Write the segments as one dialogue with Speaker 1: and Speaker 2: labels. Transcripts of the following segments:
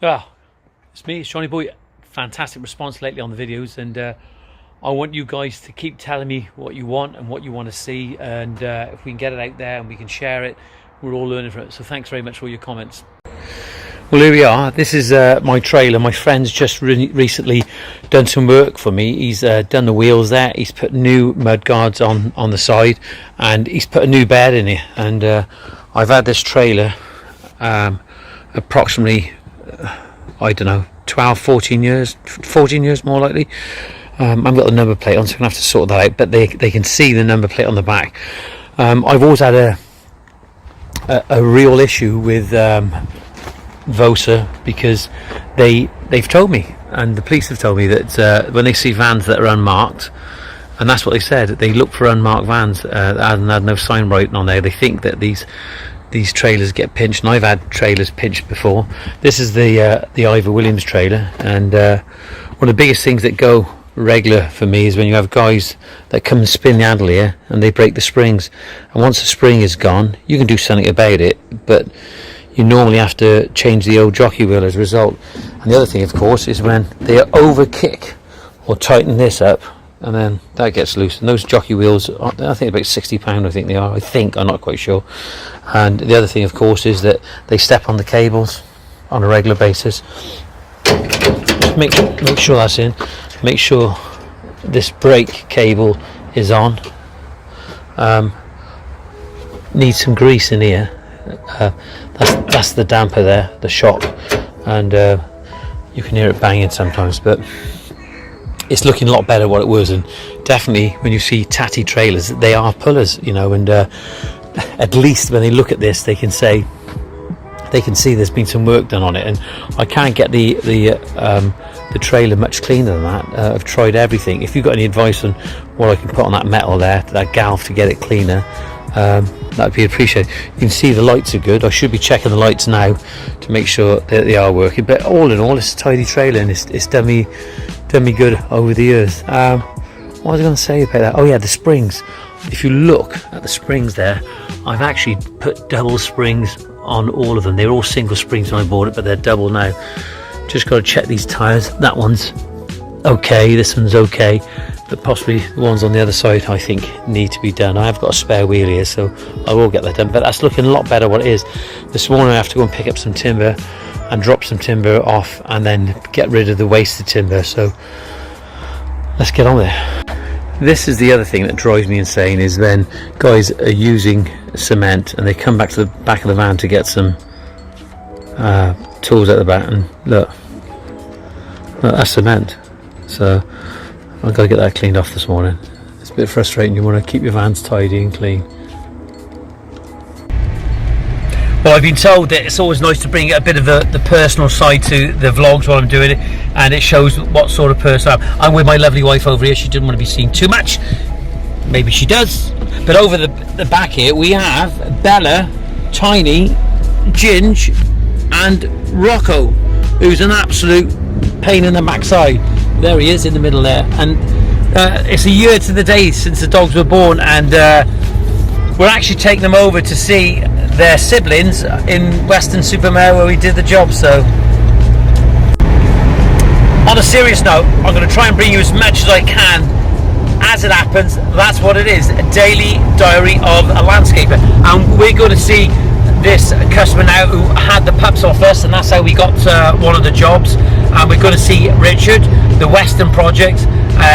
Speaker 1: Ah, it's me, it's Johnny Boy. Fantastic response lately on the videos, and I want you guys to keep telling me what you want and what you want to see, and if we can get it out there and we can share it, we're all learning from it. So thanks very much for all your comments. Well, here we are. This is my trailer. My friend's just recently done some work for me. He's done the wheels there, he's put new mud guards on the side, and he's put a new bed in here. And I've had this trailer approximately I don't know, 12, 14 years more likely. I've got the number plate on, so I'm going to have to sort that out, but they can see the number plate on the back. I've always had a real issue with Vosa, because they've told me, and the police have told me, that when they see vans that are unmarked, and that's what they said, they look for unmarked vans that hadn't had no sign writing on there. They think that these trailers get pinched, and I've had trailers pinched before. This is the Ivor Williams trailer, and one of the biggest things that go regular for me is when you have guys that come and spin the handle here and they break the springs, and once the spring is gone you can do something about it, but you normally have to change the old jockey wheel as a result. And the other thing, of course, is when they over kick or tighten this up, and then that gets loose, and those jockey wheels are, I think about £60 I think they are, I'm not quite sure. And the other thing, of course, is that they step on the cables on a regular basis. Just make sure that's in, make sure this brake cable is on. Needs some grease in here. That's the damper there, the shock, and you can hear it banging sometimes, but it's looking a lot better what it was. And definitely when you see tatty trailers, they are pullers, you know, and at least when they look at this they can see there's been some work done on it. And I can't get the trailer much cleaner than that. I've tried everything. If you've got any advice on what I can put on that metal there, that galv, to get it cleaner, that'd be appreciated. You can see the lights are good. I should be checking the lights now to make sure that they are working, but all in all it's a tidy trailer, and it's done me good over the years. What was I going to say about that? Oh yeah, the springs. If you look at the springs there, I've actually put double springs on all of them. They were all single springs when I bought it, but they're double now. Just got to check these tyres. That one's okay, this one's okay, but possibly the ones on the other side I think need to be done. I have got a spare wheel here, so I will get that done, but that's looking a lot better what it is. This morning I have to go and pick up some timber and drop some timber off, and then get rid of the wasted timber, so let's get on with it. This is the other thing that drives me insane, is when guys are using cement and they come back to the back of the van to get some tools at the back, and look, that's cement. So I've got to get that cleaned off this morning. It's a bit frustrating. You want to keep your vans tidy and clean. Well, I've been told that it's always nice to bring a bit of the personal side to the vlogs while I'm doing it, and it shows what sort of person I am. I'm with my lovely wife over here. She didn't want to be seen too much. Maybe she does. But over the back here we have Bella, Tiny, Ginge and Rocco, who's an absolute pain in the backside. There he is in the middle there, and it's a year to the day since the dogs were born, and we're actually taking them over to see their siblings in Weston-super-Mare where we did the job. So on a serious note, I'm going to try and bring you as much as I can as it happens. That's what it is, a daily diary of a landscaper, and we're going to see this customer now who had the pups off us, and that's how we got one of the jobs. And we're going to see Richard, the Western project.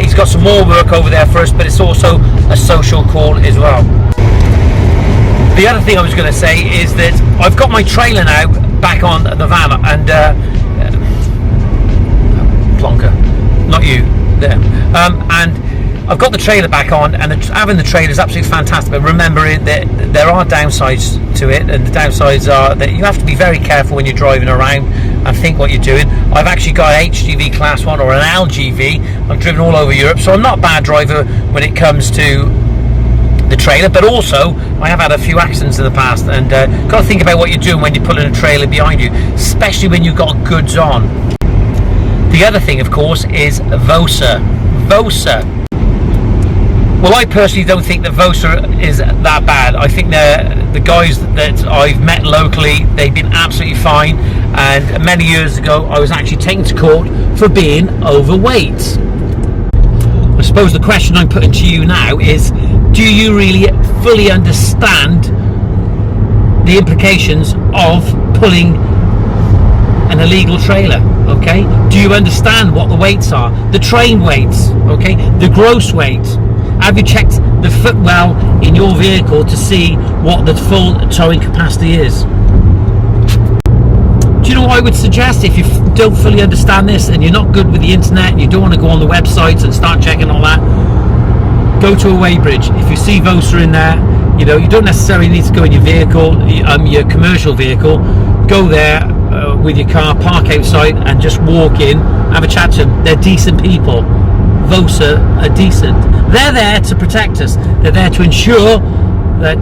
Speaker 1: He's got some more work over there for us, but it's also a social call as well. The other thing I was going to say is that I've got my trailer now back on the van, and plonker, not you, there, and I've got the trailer back on, and having the trailer is absolutely fantastic, but remember that there are downsides to it, and the downsides are that you have to be very careful when you're driving around and think what you're doing. I've actually got an HGV class 1 or an LGV. I've driven all over Europe, so I'm not a bad driver when it comes to the trailer, but also I have had a few accidents in the past, and got to think about what you're doing when you're pulling a trailer behind you, especially when you've got goods on. The other thing, of course, is Vosa. Well, I personally don't think that Vosa is that bad. I think the guys that I've met locally, they've been absolutely fine, and many years ago I was actually taken to court for being overweight. I suppose the question I'm putting to you now is, do you really fully understand the implications of pulling an illegal trailer? Okay, do you understand what the weights are, the train weights, okay, the gross weight? Have you checked the footwell in your vehicle to see what the full towing capacity is? Do you know what I would suggest if you don't fully understand this and you're not good with the internet and you don't want to go on the websites and start checking all that? Go to a weighbridge. If you see Vosa in there, you know, you don't necessarily need to go in your vehicle, your commercial vehicle. Go there with your car, park outside, and just walk in, have a chat to them. They're decent people. Vosa are decent. They're there to protect us. They're there to ensure that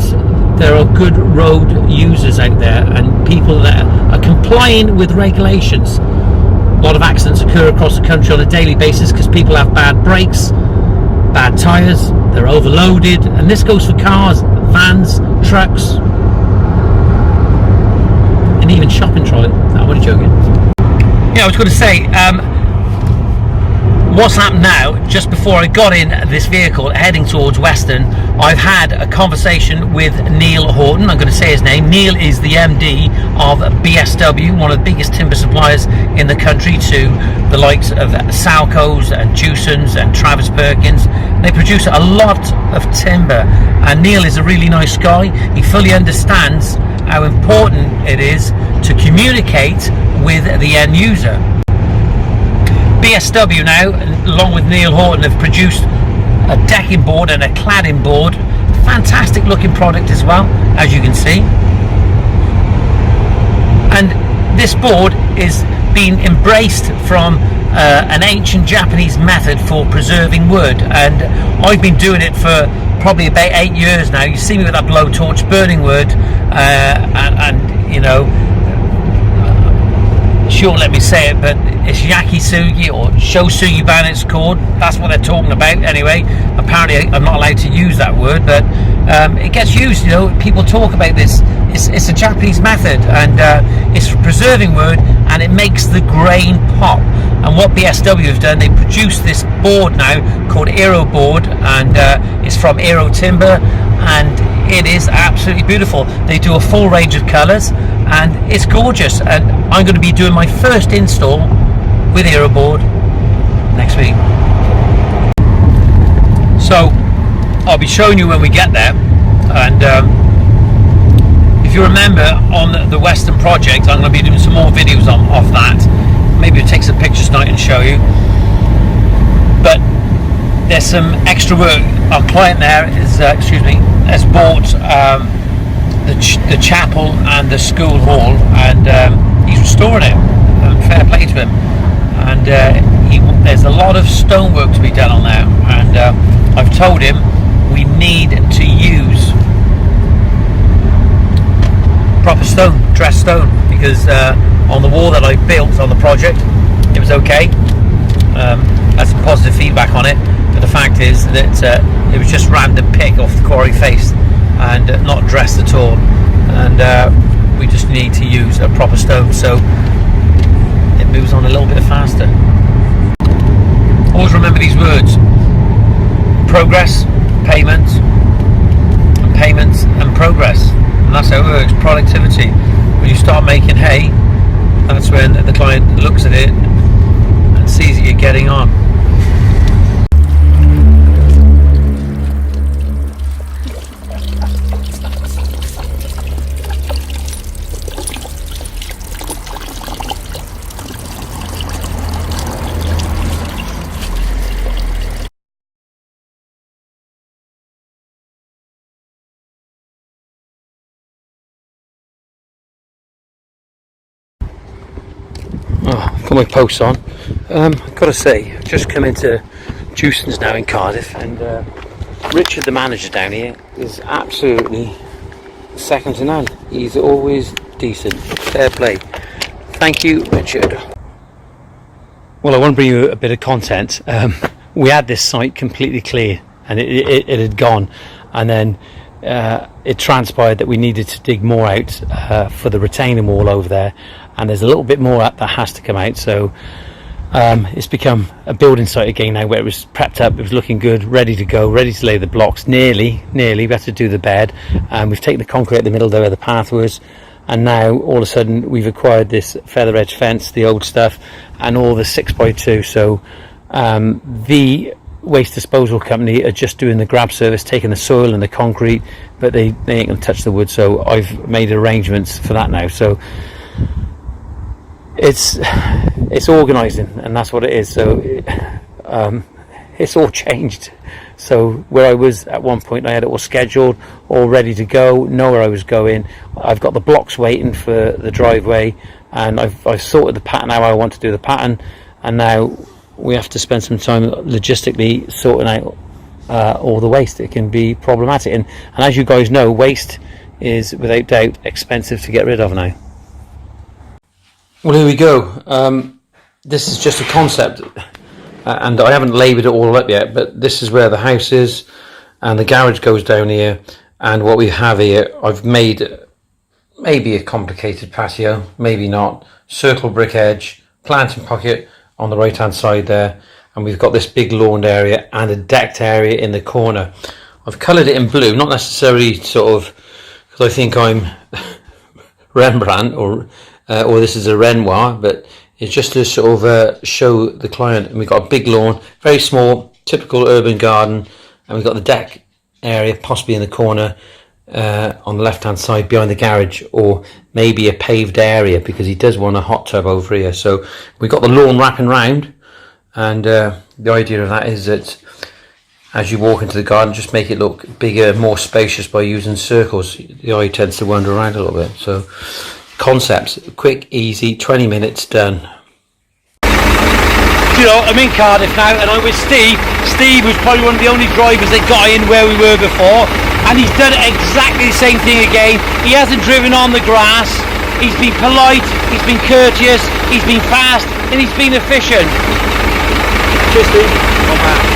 Speaker 1: there are good road users out there and people that are complying with regulations. A lot of accidents occur across the country on a daily basis because people have bad brakes, bad tyres, they're overloaded, and this goes for cars, vans, trucks, and even shopping trolley. No, I'm only joking. Yeah, I was going to say, what's happened now, just before I got in this vehicle heading towards Weston, I've had a conversation with Neil Horton. I'm going to say his name. Neil is the MD of BSW, one of the biggest timber suppliers in the country to the likes of Salco's and Jewson's and Travis Perkins. They produce a lot of timber, and Neil is a really nice guy. He fully understands how important it is to communicate with the end user. BSW now, along with Neil Horton, have produced a decking board and a cladding board. Fantastic looking product as well, as you can see. And this board is being embraced from an ancient Japanese method for preserving wood, and I've been doing it for probably about 8 years now. You see me with that blowtorch burning wood, and you know, she won't let me say it, but it's yakisugi or shosugi ban it's called. That's what they're talking about anyway. Apparently I'm not allowed to use that word, but it gets used, you know. People talk about this. It's a Japanese method, and it's for preserving wood, and it makes the grain pop. And what BSW have done, they produced this board now called Aero board, and it's from Aero timber, and it is absolutely beautiful. They do a full range of colours, and it's gorgeous. And I'm going to be doing my first install with Aero board next week. So I'll be showing you when we get there. And if you remember on the Western project, I'm going to be doing some more videos of that. Maybe I'll take some pictures tonight and show you. But there's some extra work. Our client there is, has bought the chapel and the school hall, and he's restoring it. Fair play to him. And there's a lot of stonework to be done on there, and I've told him we need to use proper stone, dressed stone, because on the wall that I built on the project, it was okay. Had some positive feedback on it, but the fact is that it was just random pick off the quarry face and not dressed at all, and we just need to use a proper stone so it moves on a little bit faster. Always remember these words: progress, payment, and payments and progress. And that's how it works. Productivity. When you start making hay, that's when the client looks at it and sees that you're getting on. I've got my posts on. I've got to say, I've just come into Jewson's now in Cardiff, and Richard, the manager down here, is absolutely second to none. He's always decent. Fair play. Thank you, Richard. Well, I want to bring you a bit of content. We had this site completely clear, and it had gone, and then it transpired that we needed to dig more out for the retaining wall over there, and there's a little bit more that has to come out. So it's become a building site again now, where it was prepped up, it was looking good, ready to go, ready to lay the blocks. Nearly we had to do the bed, and we've taken the concrete out the middle there where the path was, and now all of a sudden we've acquired this feather edge fence, the old stuff, and all the 6x2. So the waste disposal company are just doing the grab service, taking the soil and the concrete, but they ain't going to touch the wood. So I've made arrangements for that now. So it's organising, and that's what it is. So it's all changed. So where I was at one point, I had it all scheduled, all ready to go, know where I was going. I've got the blocks waiting for the driveway, and I've sorted the pattern how I want to do the pattern, and now we have to spend some time logistically sorting out all the waste. It can be problematic, and as you guys know, waste is without doubt expensive to get rid of now. Well, here we go. This is just a concept, and I haven't laboured it all up yet, but this is where the house is, and the garage goes down here, and what we have here, I've made maybe a complicated patio, maybe not. Circle brick edge, planting pocket on the right hand side there, and we've got this big lawned area and a decked area in the corner. I've coloured it in blue, not necessarily sort of because I think I'm Rembrandt or this is a Renoir, but it's just to sort of show the client. And we've got a big lawn, very small, typical urban garden, and we've got the deck area possibly in the corner on the left hand side behind the garage, or maybe a paved area because he does want a hot tub over here. So we've got the lawn wrapping round, and the idea of that is that as you walk into the garden, just make it look bigger, more spacious by using circles. The eye tends to wander around a little bit. So concepts, quick, easy, 20 minutes, done. You know, I'm in Cardiff now, and I'm with Steve. Steve was probably one of the only drivers that got in where we were before, and he's done exactly the same thing again. He hasn't driven on the grass, he's been polite, he's been courteous, he's been fast, and he's been efficient. Cheers, Steve. Oh, man.